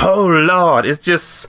Oh Lord, it's just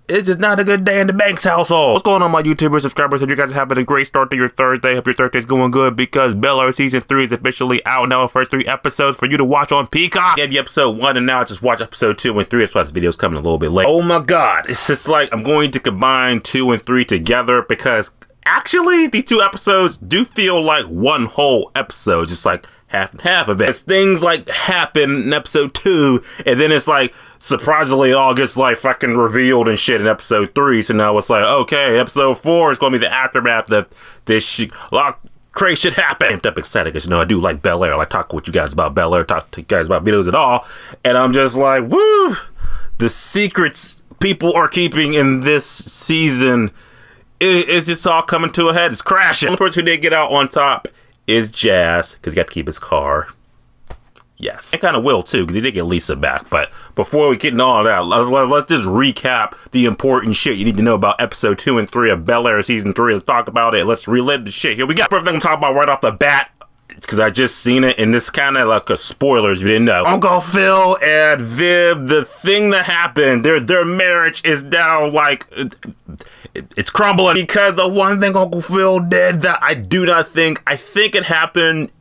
not a good day in the Banks household. What's going on, my YouTuber subscribers? Hope you guys are having a great start to your Thursday. Hope your Thursday's going good because Bel-Air season 3 is officially out now. The first 3 episodes for you to watch on Peacock. I gave you episode 1 and now I just watched episode 2 and 3. That's why this video's coming a little bit late. Oh my God, it's just like I'm going to combine 2 and 3 together because actually these 2 episodes do feel like one whole episode, just like half and half of it. As things like happen in episode 2 and then it's like surprisingly, it all gets like fucking revealed and shit in episode 3. So now it's like, okay, episode 4 is going to be the aftermath of this shit. A lot of crazy shit happened. I'm excited because, you know, I do like Bel-Air. I like talking with you guys about Bel-Air, talk to you guys about videos at all. And I'm just like, woo! The secrets people are keeping in this season is just all coming to a head. It's crashing. The only person who did get out on top is Jazz because he got to keep his car. Yes, and kind of Will too, because he did get Lisa back. But before we get into all that, let's just recap the important shit you need to know about episode 2 and 3 of Bel-Air season 3. Let's talk about it. Let's relive the shit. Here we go. First thing I'm talking about right off the bat, because I just seen it, and this kind of like a spoiler if you didn't know. Uncle Phil and Viv, the thing that happened, their marriage is now like it's crumbling because the one thing Uncle Phil did that I think it happened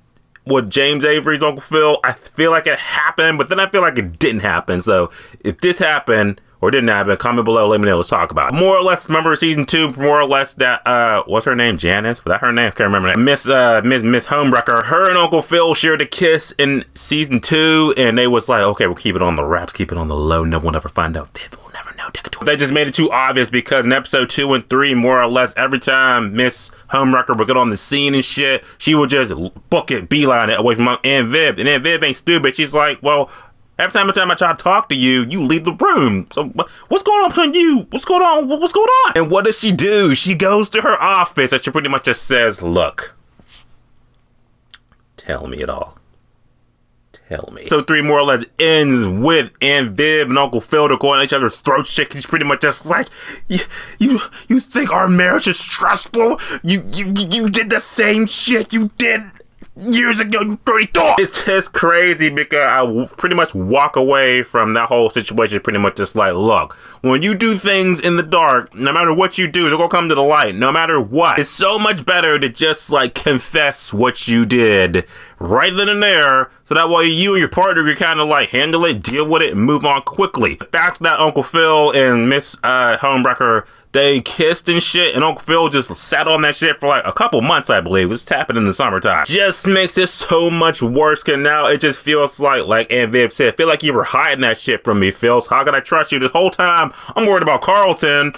with James Avery's Uncle Phil. I feel like it happened, but then I feel like it didn't happen. So if this happened or didn't happen, comment below, let me know, let's talk about it. More or less, remember season 2, more or less that, what's her name, Janice? Was that her name? I can't remember that. Miss Homewrecker, her and Uncle Phil shared a kiss in season 2, and they was like, okay, we'll keep it on the wraps, keep it on the low, no one will ever find out. We'll never know. They just made it too obvious because in episode 2 and 3, more or less, every time Miss Homewrecker would get on the scene and shit, she would just book it, beeline it away from Aunt Viv, and Aunt Viv ain't stupid. She's like, well, every time I try to talk to you, you leave the room. So what's going on between you? What's going on? What's going on? And what does she do? She goes to her office and she pretty much just says, look, tell me it all. Tell me. So 3 more or less ends with Aunt Viv and Uncle Phil to go on each other's throats. Shit, he's pretty much just like, you think our marriage is stressful? You did the same shit you did years ago, you dirty dog. It's just crazy because I pretty much walk away from that whole situation pretty much just like, look, when you do things in the dark, no matter what you do, they're gonna come to the light, no matter what. It's so much better to just like confess what you did right then and there, so that way you and your partner can kind of like handle it, deal with it, and move on quickly. The fact that Uncle Phil and Miss Homewrecker, they kissed and shit, and Uncle Phil just sat on that shit for like a couple months, I believe. It's happening in the summertime. Just makes it so much worse, because now it just feels like Aunt Viv said, I feel like you were hiding that shit from me, Phil. So how can I trust you? This whole time, I'm worried about Carlton.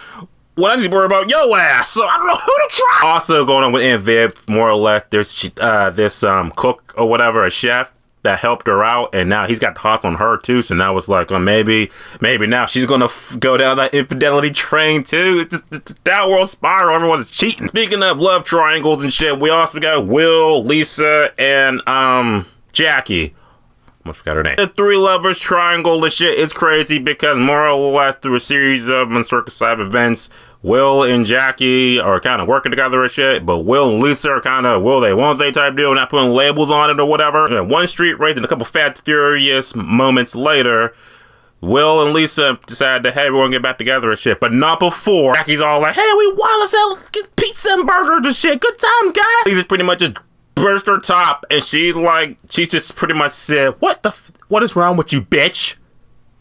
Well, I need to worry about your ass, so I don't know who to trust. Also going on with Aunt Viv, more or less, there's this cook or whatever, a chef, that helped her out, and now he's got the hots on her too. So now it's like, well, maybe now she's gonna go down that infidelity train too. It's a downward spiral. Everyone's cheating. Speaking of love triangles and shit, we also got Will, Lisa, and Jackie. Almost forgot her name. The 3 lovers triangle and shit is crazy because more or less through a series of uncircumcised events, Will and Jackie are kind of working together and shit, but Will and Lisa are kind of will they, won't they type deal, not putting labels on it or whatever. And one street race and a couple Fast Furious moments later, Will and Lisa decide that, hey, we're gonna get back together and shit, but not before Jackie's all like, hey, we wanna sell pizza and burgers and shit, good times, guys. Lisa's pretty much just burst her top, and she just pretty much said, what is wrong with you, bitch?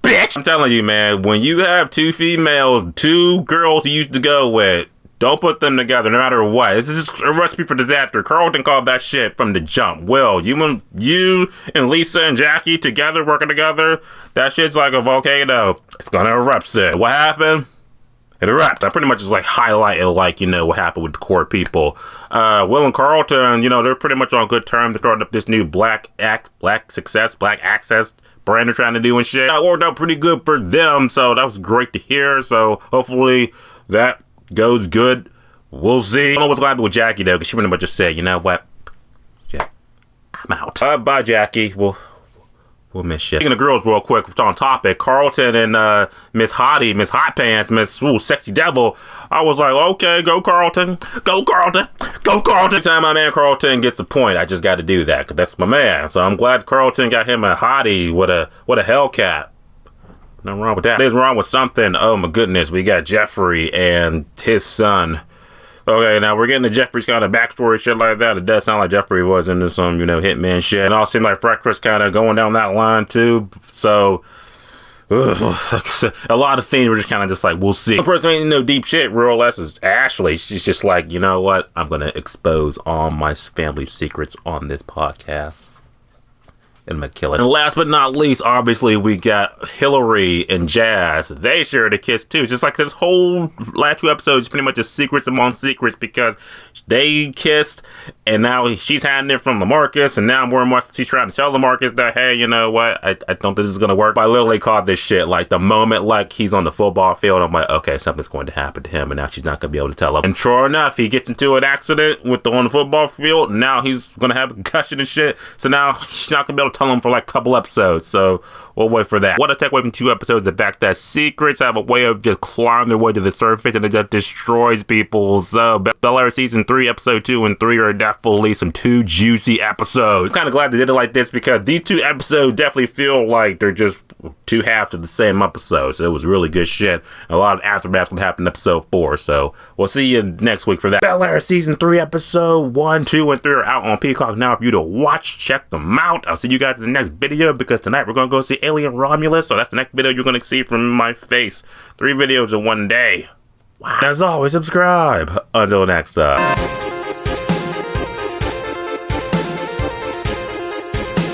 Bitch! I'm telling you, man, when you have 2 females, 2 girls you used to go with, don't put them together no matter what. This is just a recipe for disaster. Carlton called that shit from the jump. Will, you and Lisa and Jackie together, working together, that shit's like a volcano. It's gonna erupt soon. What happened? It erupted. I pretty much just like highlighted like, you know, what happened with the core people. Will and Carlton, you know, they're pretty much on good terms. They started up this new black access brand they're trying to do and shit. That worked out pretty good for them, so that was great to hear. So hopefully that goes good. We'll see. I don't know what's gonna happen with Jackie though, because she pretty much just said, you know what? Yeah, I'm out. Bye, Jackie. We'll miss you. Speaking of girls real quick, on topic, Carlton and Miss Hottie, Miss Hot Pants, Miss Sexy Devil, I was like, okay, go Carlton. Go Carlton. Go Carlton. Every time my man Carlton gets a point, I just got to do that, because that's my man. So I'm glad Carlton got him a Hottie with a Hellcat. Nothing wrong with that. There's wrong with something. Oh my goodness, we got Jeffrey and his son. Okay, now we're getting to Jeffrey's kind of backstory, shit like that. It does sound like Jeffrey was into some, hitman shit. And it all seemed like Fresh Chris kind of going down that line too. So, a lot of things were just kind of just like, we'll see. The person ain't no deep shit, real less is Ashley. She's just like, you know what? I'm going to expose all my family secrets on this podcast. And I'm gonna kill it. And last but not least, obviously, we got Hillary and Jazz. They shared a kiss too. Just like this whole last 2 episodes, pretty much just secrets among secrets, because they kissed, and now she's hiding it from LaMarcus, and now more and more she's trying to tell LaMarcus that, hey, you know what? I don't think this is gonna work. But I literally caught this shit like the moment like he's on the football field. I'm like, okay, something's going to happen to him, and now she's not gonna be able to tell him. And sure enough, he gets into an accident on the football field. And now he's gonna have a concussion and shit. So now she's not gonna be able to tell him for like a couple episodes, so we'll wait for that. What I take away from 2 episodes, the fact that secrets have a way of just climbing their way to the surface, and it just destroys people. So Bel-Air season 3, episode 2 and 3 are definitely some 2 juicy episodes. I'm kind of glad they did it like this, because these 2 episodes definitely feel like they're just 2 halves of the same episode. So it was really good shit. A lot of aftermath would happen in episode 4. So we'll see you next week for that. Bel-Air season 3, episode 1, 2, and 3 are out on Peacock now for you to watch. Check them out. I'll see you guys in the next video, because tonight we're gonna go see Alien Romulus. So that's the next video you're gonna see from my face. 3 videos in one day. Wow. As always, subscribe. Until next time.